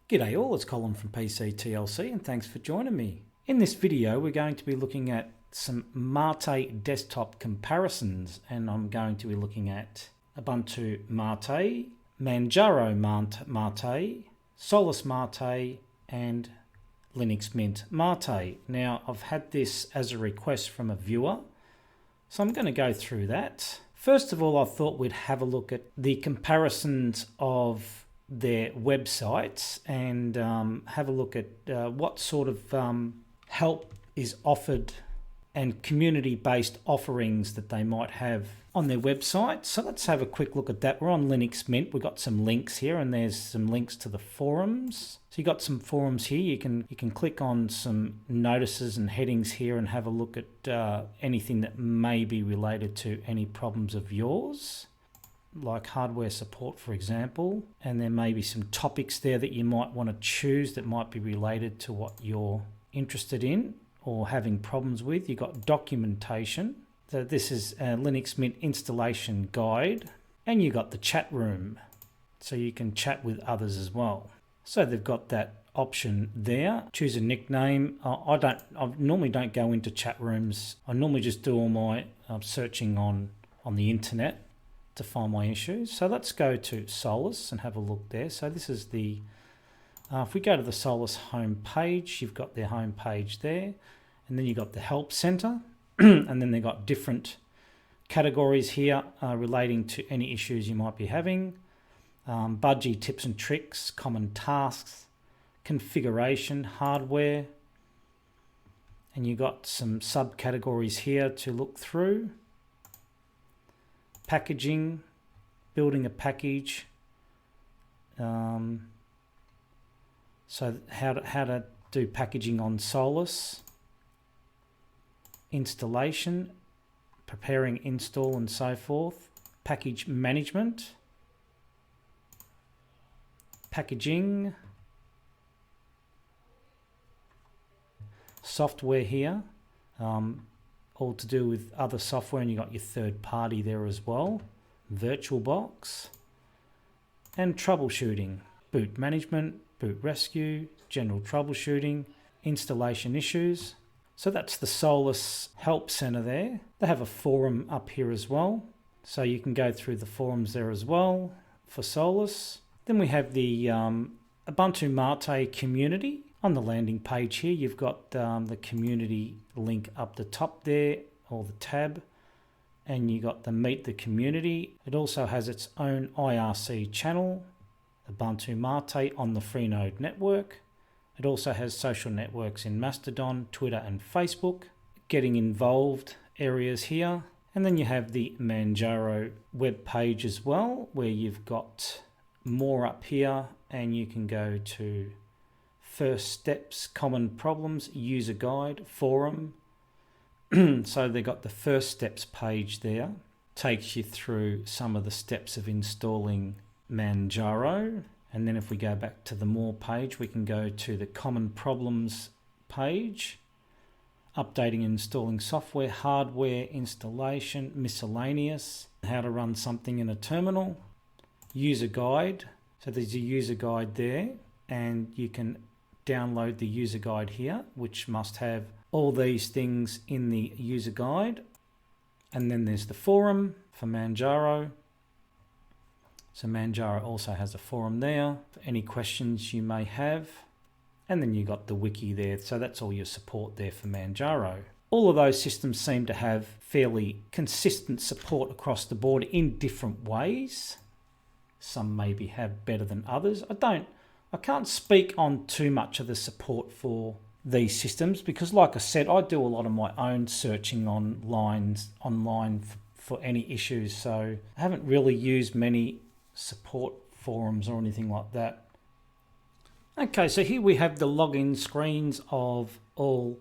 G'day all, it's Colin from PC TLC and thanks for joining me. In this video we're going to be looking at some Mate desktop comparisons, and I'm going to be looking at Ubuntu Mate, Manjaro Mate, Solus Mate and LinuxMint Mate. Now I've had this as a request from a viewer, so I'm going to go through that. First of all, I thought we'd have a look at the comparisons of their websites and have a look at what sort of help is offered and community-based offerings that they might have on their website. So let's have a quick look at that. We're on LinuxMint. We've got some links here, and there's some links to the forums. So you've got some forums here. You can click on some notices and headings here and have a look at anything that may be related to any problems of yours, like hardware support, for example. And there may be some topics there that you might want to choose that might be related to what you're interested in or having problems with. You've got documentation. So this is a LinuxMint installation guide, and you've got the chat room, so you can chat with others as well. So they've got that option there. Choose a nickname. I normally don't go into chat rooms. I normally just do all my searching on the internet to find my issues. So let's go to Solus and have a look there. So this is the, if we go to the Solus home page, you've got their home page there, and then you've got the help center, and then they've got different categories here relating to any issues you might be having. Budgie tips and tricks, common tasks, configuration, hardware, and you've got some subcategories here to look through. Packaging, building a package, so how to do packaging on Solus, installation, preparing install and so forth, package management, packaging, software here, all to do with other software, and you got your third party there as well, VirtualBox, and troubleshooting, boot management, boot rescue, general troubleshooting, installation issues. So that's the Solus Help Center there. They have a forum up here as well, so you can go through the forums there as well for Solus. Then we have the Ubuntu Mate community. On the landing page here, you've got the community link up the top there, or the tab, and you got the Meet the Community. It also has its own IRC channel, Ubuntu Mate, on the Freenode network. It also has social networks in Mastodon, Twitter and Facebook. Getting involved areas here. And then you have the Manjaro web page as well, where you've got more up here, and you can go to First Steps, Common Problems, User Guide, Forum. So they got the First Steps page there. Takes you through some of the steps of installing Manjaro. And then if we go back to the More page, we can go to the Common Problems page. Updating and installing software, hardware, installation, miscellaneous, how to run something in a terminal. User Guide. So there's a user guide there, and you can download the user guide here, which must have all these things in the user guide. And then there's the forum for Manjaro. So Manjaro also has a forum there for any questions you may have. And then you got the wiki there, so that's all your support there for Manjaro. All of those systems seem to have fairly consistent support across the board in different ways. Some maybe have better than others. I can't speak on too much of the support for these systems because, like I said, I do a lot of my own searching online for any issues, so I haven't really used many support forums or anything like that. Okay, so here we have the login screens of all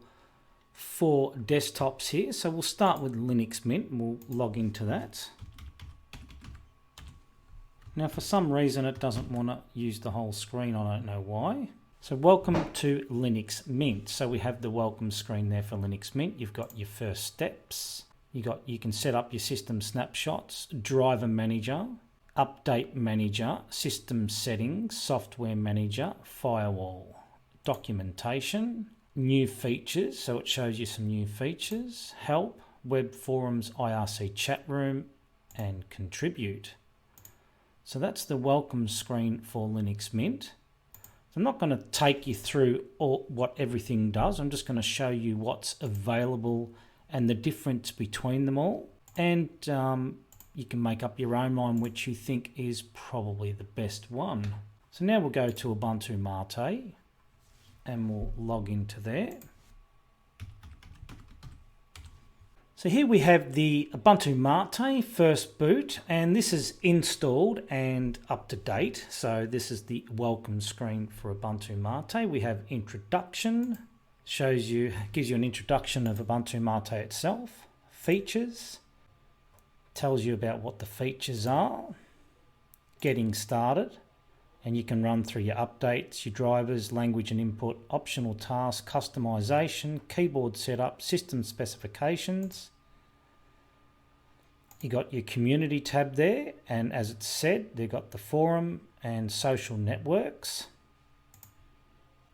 4 desktops here. So we'll start with LinuxMint and we'll log into that. Now for some reason it doesn't want to use the whole screen, I don't know why. So welcome to LinuxMint. So we have the welcome screen there for LinuxMint. You've got your first steps. You can set up your system snapshots, driver manager, Update Manager, System Settings, Software Manager, Firewall, Documentation, New Features, so it shows you some new features, Help, Web Forums, IRC Chat Room, and Contribute. So that's the welcome screen for LinuxMint. So I'm not going to take you through what everything does. I'm just going to show you what's available and the difference between them all. And you can make up your own mind which you think is probably the best one. So now we'll go to Ubuntu Mate and we'll log into there. So here we have the Ubuntu Mate first boot, and this is installed and up to date. So this is the welcome screen for Ubuntu Mate. We have introduction, gives you an introduction of Ubuntu Mate itself, features, tells you about what the features are, getting started, and you can run through your updates, your drivers, language and input, optional tasks, customization, keyboard setup, system specifications. You got your community tab there, and as it said, they've got the forum and social networks.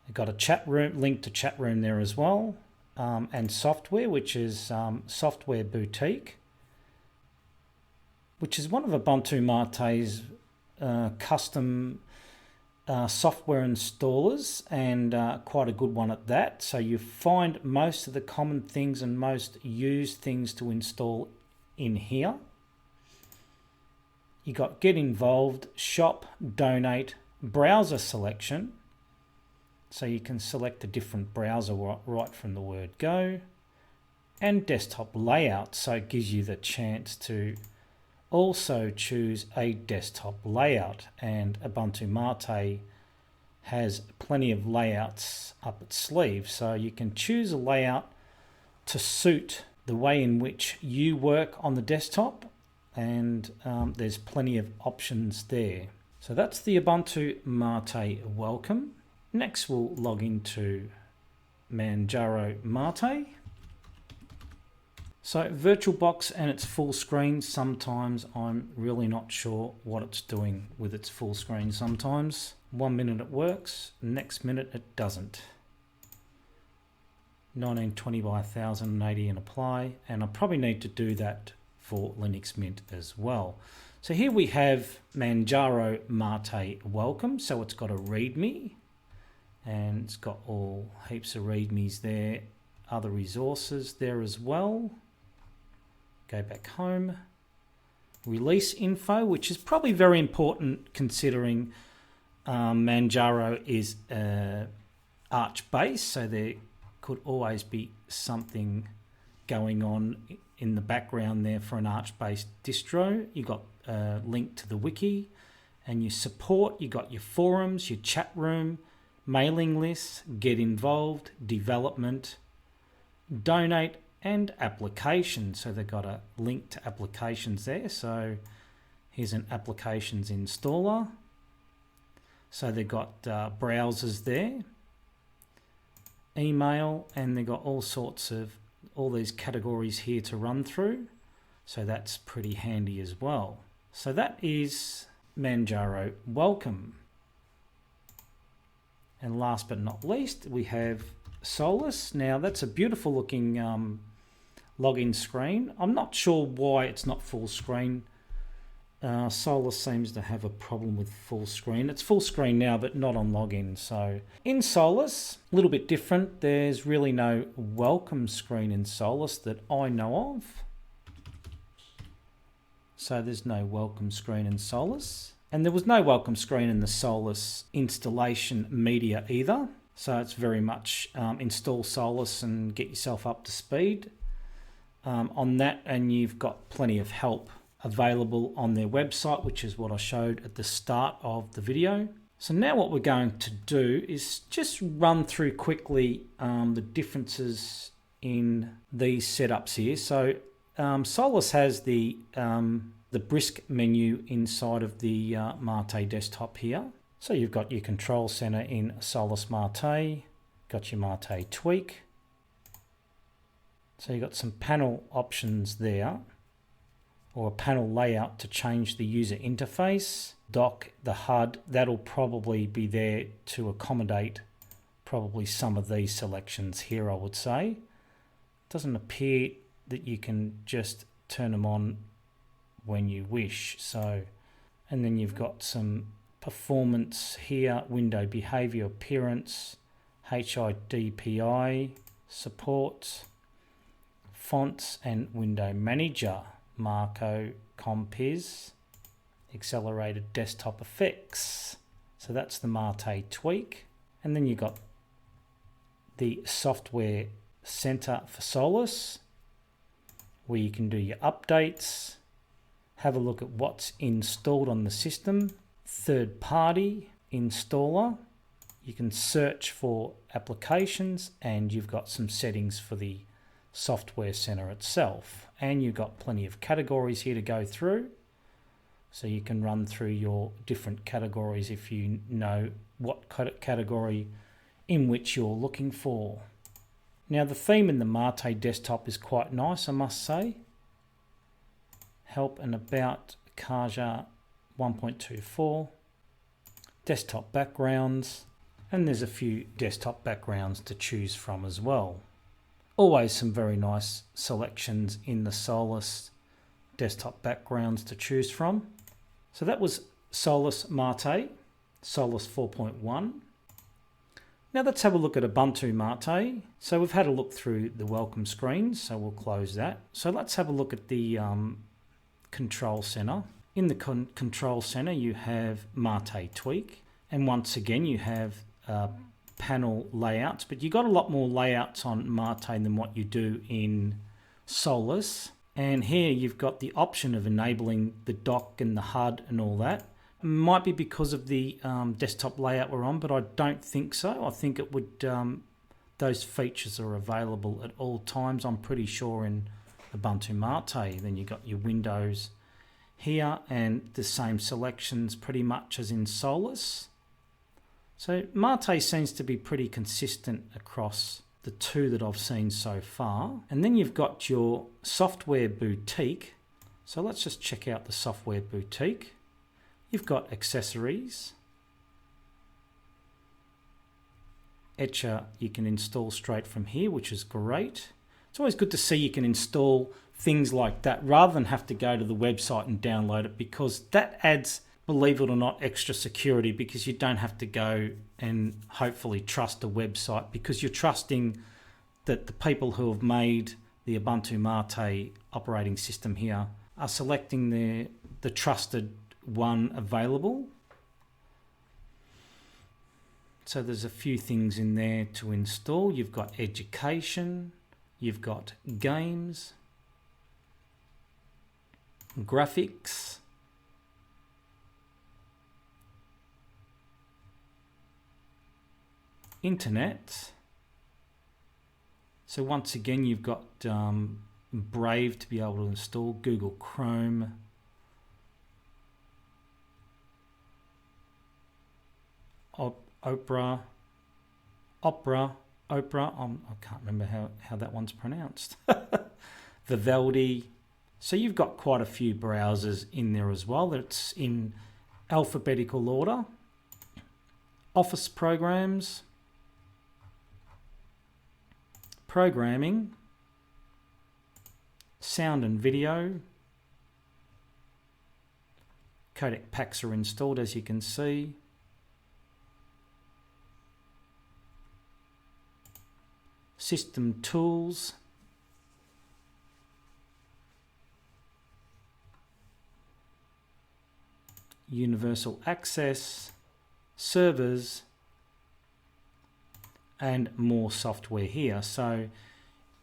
They've got a chat room, link to chat room there as well, and software, which is Software Boutique, which is one of Ubuntu Mate's custom software installers, and quite a good one at that. So you find most of the common things and most used things to install in here. You got get involved, shop, donate, browser selection. So you can select a different browser right from the word go, and desktop layout. So it gives you the chance to also choose a desktop layout, and Ubuntu Mate has plenty of layouts up its sleeve, so you can choose a layout to suit the way in which you work on the desktop, and there's plenty of options there. So that's the Ubuntu Mate welcome. Next we'll log into Manjaro Mate. So VirtualBox and its full screen, sometimes I'm really not sure what it's doing with its full screen sometimes. 1 minute it works, next minute it doesn't. 1920 by 1080 and apply, and I probably need to do that for LinuxMint as well. So here we have Manjaro Mate welcome, so it's got a readme, and it's got all heaps of readmes there, other resources there as well. Go back home, release info, which is probably very important considering Manjaro is Arch based, so there could always be something going on in the background there for an Arch based distro. You got a link to the wiki and your support. You got your forums, your chat room, mailing lists, get involved, development, donate, and applications. So they've got a link to applications there. So here's an applications installer. So they've got browsers there, email, and they've got all sorts of all these categories here to run through. So that's pretty handy as well. So that is Manjaro welcome. And last but not least, we have Solus. Now that's a beautiful looking login screen. I'm not sure why it's not full screen. Solus seems to have a problem with full screen. It's full screen now, but not on login. So in Solus, a little bit different. There's really no welcome screen in Solus that I know of. So there's no welcome screen in Solus. And there was no welcome screen in the Solus installation media either. So it's very much install Solus and get yourself up to speed on that. And you've got plenty of help available on their website, which is what I showed at the start of the video. So now what we're going to do is just run through quickly the differences in these setups here. So Solus has the brisk menu inside of the Mate desktop here. So you've got your control center in Solus Mate, got your Mate tweak. So you've got some panel options there, or a panel layout to change the user interface. Dock, the HUD, that'll probably be there to accommodate probably some of these selections here, I would say. Doesn't appear that you can just turn them on when you wish. So, and then you've got some performance here, window behavior, appearance, HIDPI support, fonts and window manager, Marco Compiz, accelerated desktop effects. So that's the Mate tweak. And then you've got the software center for Solus, where you can do your updates, have a look at what's installed on the system, third-party installer. You can search for applications, and you've got some settings for the software center itself. And you've got plenty of categories here to go through. So you can run through your different categories if you know what category in which you're looking for. Now the theme in the Mate desktop is quite nice, I must say. Help and about, Kaja 1.24, desktop backgrounds, and there's a few desktop backgrounds to choose from as well. Always some very nice selections in the Solus desktop backgrounds to choose from. So that was Solus Mate, Solus 4.1. Now let's have a look at Ubuntu Mate. So we've had a look through the welcome screen, so we'll close that. So let's have a look at the control center. In the control center you have Mate tweak, and once again you have panel layouts, but you got a lot more layouts on Mate than what you do in Solus. And here you've got the option of enabling the dock and the HUD and all that. Might be because of the desktop layout we're on, but I don't think so. I think it would, those features are available at all times, I'm pretty sure, in Ubuntu Mate. Then you've got your windows here and the same selections pretty much as in Solus. So Mate seems to be pretty consistent across the two that I've seen so far. And then you've got your software boutique. So let's just check out the software boutique. You've got accessories. Etcher you can install straight from here, which is great. It's always good to see you can install things like that rather than have to go to the website and download it, because that adds, believe it or not, extra security, because you don't have to go and hopefully trust a website, because you're trusting that the people who have made the Ubuntu Mate operating system here are selecting the trusted one available. So there's a few things in there to install. You've got education, you've got games, graphics, internet. So once again you've got Brave to be able to install, Google Chrome, Opera, I can't remember how that one's pronounced. Vivaldi. So you've got quite a few browsers in there as well. That's in alphabetical order. Office programs, programming, sound and video. Codec packs are installed, as you can see. System tools, universal access, servers, and more software here. So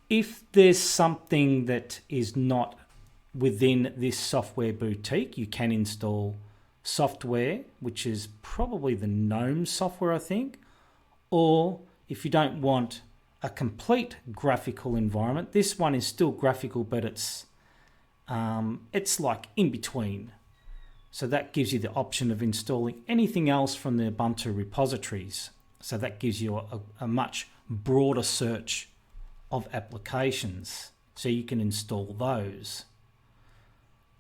if there's something that is not within this software boutique, you can install software, which is probably the GNOME software, I think. Or if you don't want a complete graphical environment, this one is still graphical, but it's like in between. So that gives you the option of installing anything else from the Ubuntu repositories. So that gives you a much broader search of applications. So you can install those.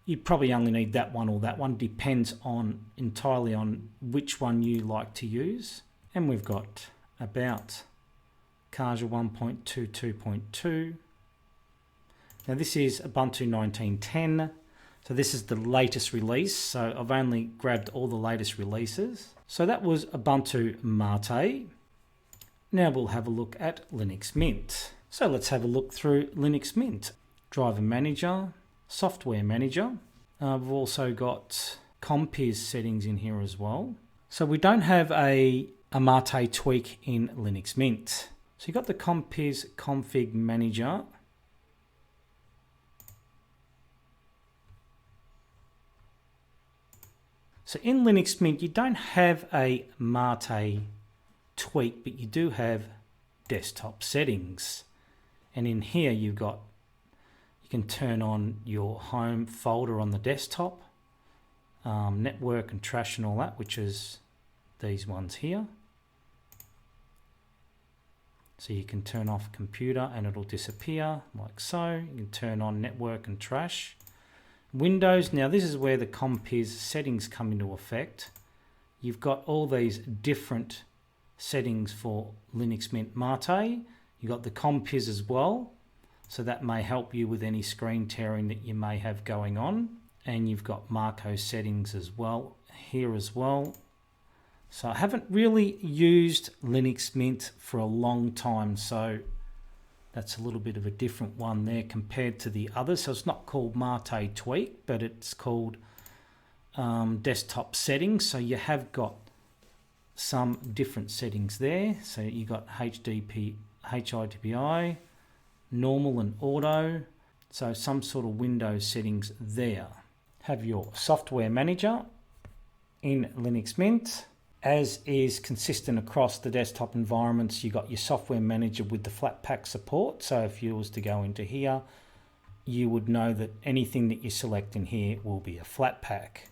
You probably only need that one or that one, depends on entirely on which one you like to use. And we've got about Kagha 1.22.2. Now this is Ubuntu 19.10, so this is the latest release, so I've only grabbed all the latest releases. So that was Ubuntu Mate. Now we'll have a look at LinuxMint. So let's have a look through LinuxMint. Driver Manager, Software Manager. We've also got Compiz settings in here as well. So we don't have a Mate tweak in LinuxMint. So you've got the Compiz Config Manager. So in LinuxMint, you don't have a Mate tweak, but you do have desktop settings. And in here, you can turn on your home folder on the desktop, network and trash and all that, which is these ones here. So you can turn off computer and it'll disappear like so. You can turn on network and trash. Windows, now this is where the Compiz settings come into effect. You've got all these different settings for LinuxMint Mate. You've got the Compiz as well, so that may help you with any screen tearing that you may have going on. And you've got Marco settings as well here as well. So I haven't really used LinuxMint for a long time, so that's a little bit of a different one there compared to the others. So it's not called Mate Tweak, but it's called desktop settings. So you have got some different settings there. So you got HIDPI, normal and auto. So some sort of Windows settings there. Have your software manager in LinuxMint. As is consistent across the desktop environments, you got your software manager with the Flatpak support. So if you was to go into here, you would know that anything that you select in here will be a Flatpak.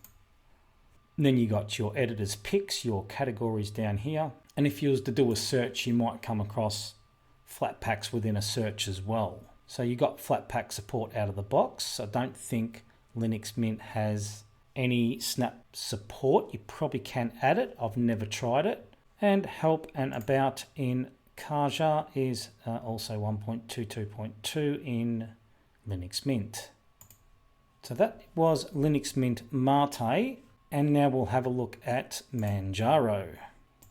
And then you got your editor's picks, your categories down here. And if you was to do a search, you might come across Flatpaks within a search as well. So you got Flatpak support out of the box. I don't think LinuxMint has any snap support. You probably can add it. I've never tried it. And help and about in Kagha is also 1.22.2 in LinuxMint. So that was LinuxMint Mate, and now we'll have a look at Manjaro.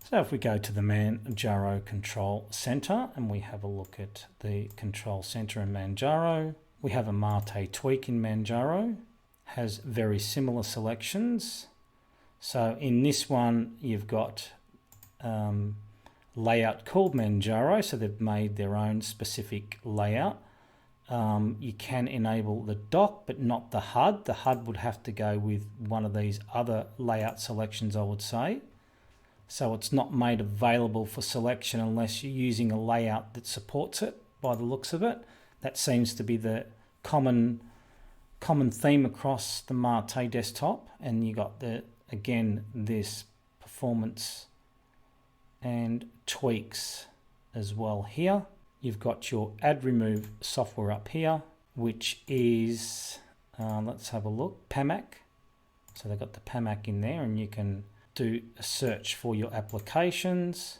So if we go to the Manjaro Control Center and we have a look at the Control Center in Manjaro, we have a Mate tweak in Manjaro. Has very similar selections. So in this one, you've got layout called Manjaro, so they've made their own specific layout. You can enable the dock, but not the HUD. The HUD would have to go with one of these other layout selections, I would say. So it's not made available for selection unless you're using a layout that supports it, by the looks of it. That seems to be the common theme across the Mate desktop. And you got again this performance and tweaks as well here. You've got your add remove software up here, which is let's have a look, PAMAC. So they've got the PAMAC in there, and you can do a search for your applications.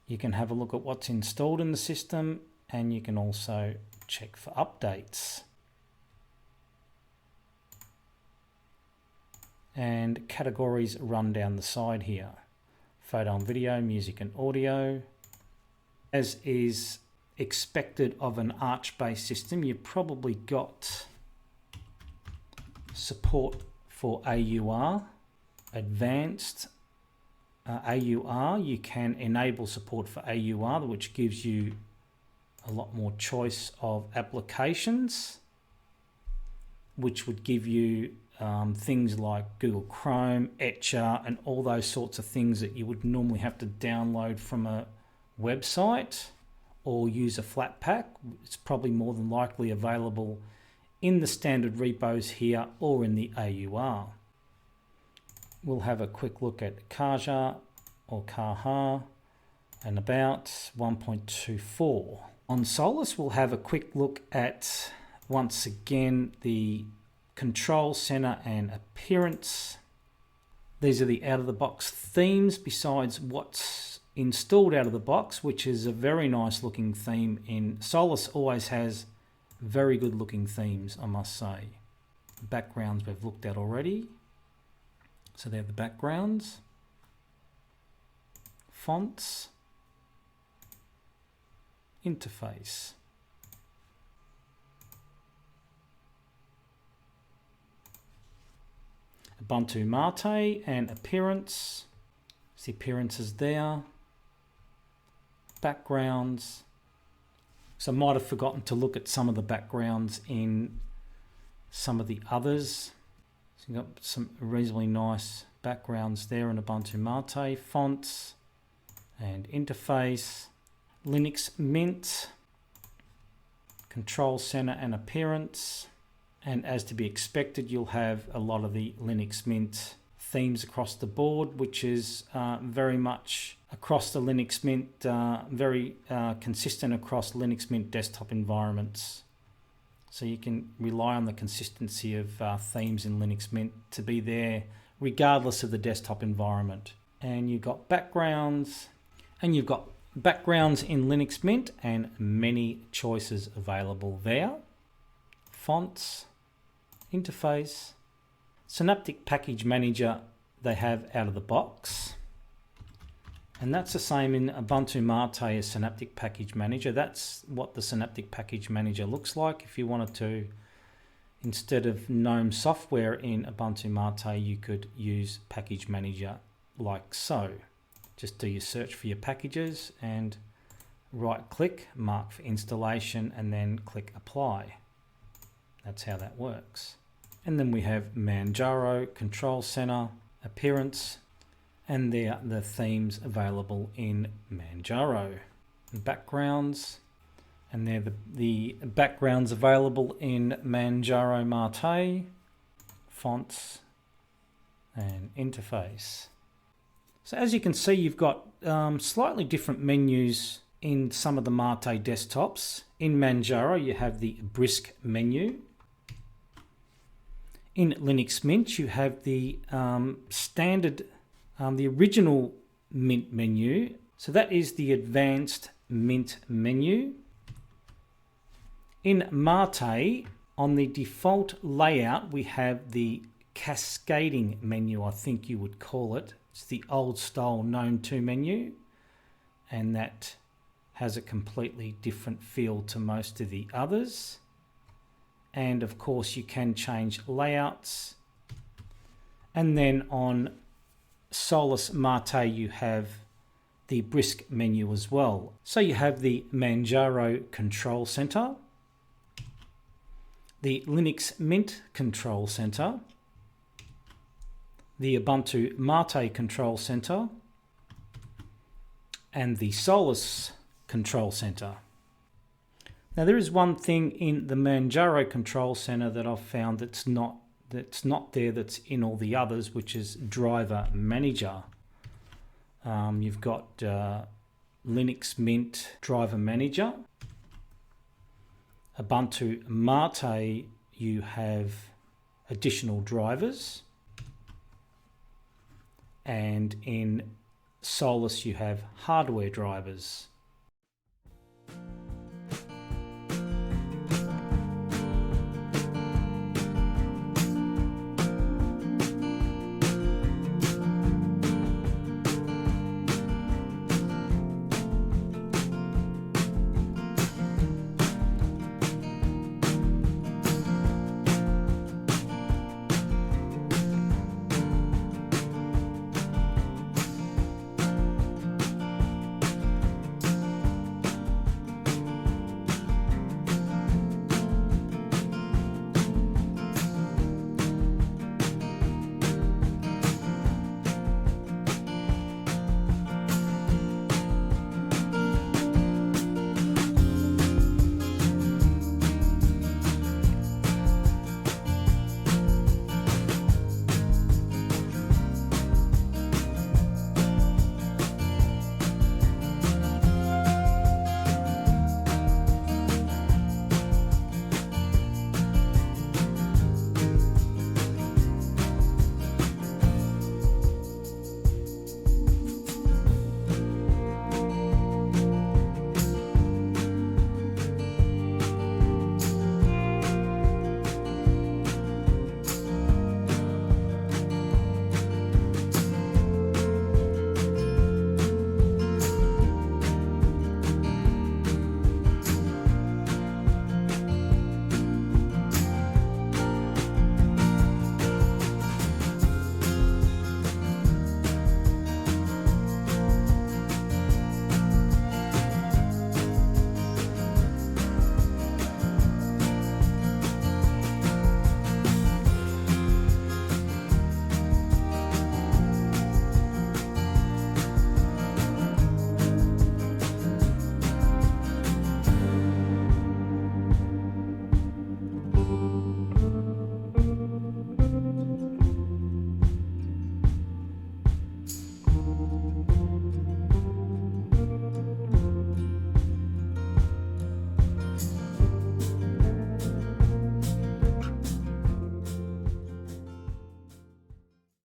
You can have a look at what's installed in the system, and you can also check for updates. And categories run down the side here. Photo and video, music and audio. As is expected of an Arch-based system, you've probably got support for AUR, advanced AUR. You can enable support for AUR, which gives you a lot more choice of applications, which would give you things like Google Chrome, Etcher, and all those sorts of things that you would normally have to download from a website or use a Flatpak. It's probably more than likely available in the standard repos here or in the AUR. We'll have a quick look at Kagha or Kagha and about 1.24. On Solus, we'll have a quick look at, once again, the control center and appearance. These are the out-of-the-box themes besides what's installed out of the box, which is a very nice looking theme. Solus always has very good looking themes, I must say. Backgrounds we've looked at already. So they're the backgrounds. Fonts. Interface. Ubuntu Mate and appearance. The appearance is there. Backgrounds. So I might have forgotten to look at some of the backgrounds in some of the others. So you've got some reasonably nice backgrounds there in Ubuntu Mate. Fonts and interface. LinuxMint. Control center and appearance. And as to be expected, you'll have a lot of the LinuxMint themes across the board, which is very much across the LinuxMint, very consistent across LinuxMint desktop environments. So you can rely on the consistency of themes in LinuxMint to be there regardless of the desktop environment. And you've got backgrounds, and you've got backgrounds in LinuxMint and many choices available there. Fonts. Interface. Synaptic Package Manager they have out of the box, and that's the same in Ubuntu Mate as Synaptic Package Manager. That's what the Synaptic Package Manager looks like. If you wanted to, instead of GNOME software in Ubuntu Mate, you could use Package Manager like so. Just do your search for your packages and right click, mark for installation, and then click apply. That's how that works. And then we have Manjaro, Control Center, Appearance, and there are the themes available in Manjaro. Backgrounds, and they're the backgrounds available in Manjaro Mate. Fonts and interface. So as you can see, you've got slightly different menus in some of the Mate desktops. In Manjaro, you have the brisk menu. In LinuxMint, you have the standard, the original Mint menu. So that is the advanced Mint menu. In Mate, on the default layout, we have the cascading menu, I think you would call it. It's the old style Gnome 2 menu, and that has a completely different feel to most of the others. And of course you can change layouts. And then on Solus Mate you have the brisk menu as well. So you have the Manjaro Control Center, the LinuxMint Control Center, the Ubuntu Mate Control Center, and the Solus Control Center. Now there is one thing in the Manjaro Control Center that I've found that's not there, that's in all the others, which is Driver Manager. You've got LinuxMint Driver Manager. Ubuntu Mate, you have additional drivers. And in Solus you have hardware drivers.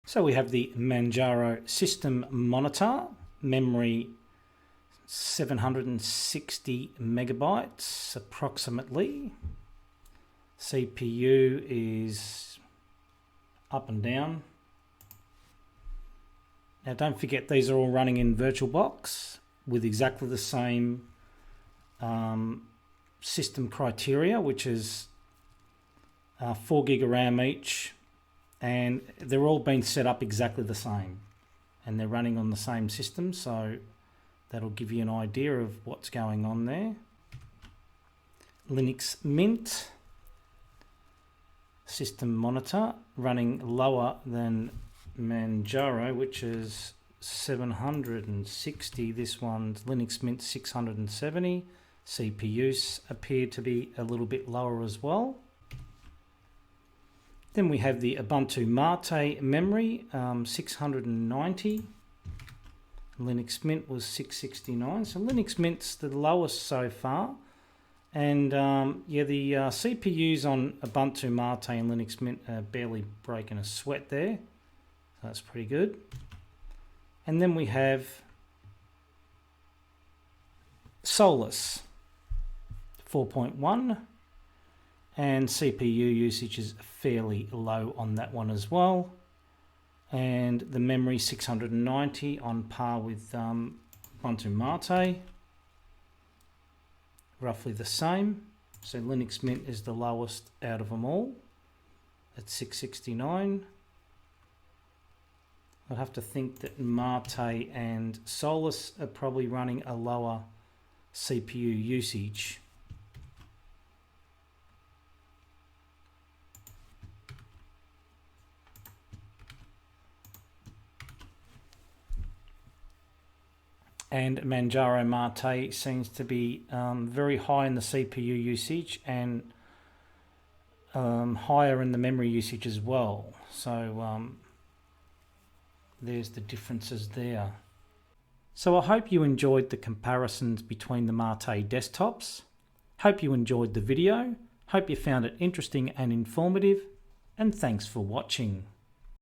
So we have the Manjaro system monitor, memory 760 megabytes approximately. CPU is up and down. Now don't forget these are all running in VirtualBox with exactly the same system criteria, which is 4 gig of RAM each, and they're all being set up exactly the same, and they're running on the same system, so that'll give you an idea of what's going on there. LinuxMint system monitor running lower than Manjaro, which is 760. This one's LinuxMint 670. CPUs appear to be a little bit lower as well. Then we have the Ubuntu Mate memory, 690. LinuxMint was 669. So LinuxMint's the lowest so far. And yeah, the CPUs on Ubuntu Mate and LinuxMint are barely breaking a sweat there. So that's pretty good. And then we have Solus 4.1, and CPU usage is fairly low on that one as well. And the memory 690 on par with Ubuntu Mate, roughly the same. So LinuxMint is the lowest out of them all at 669. I'd have to think that Mate and Solus are probably running a lower CPU usage. And Manjaro Mate seems to be very high in the CPU usage and higher in the memory usage as well. So there's the differences there. So I hope you enjoyed the comparisons between the Mate desktops. Hope you enjoyed the video. Hope you found it interesting and informative. And thanks for watching.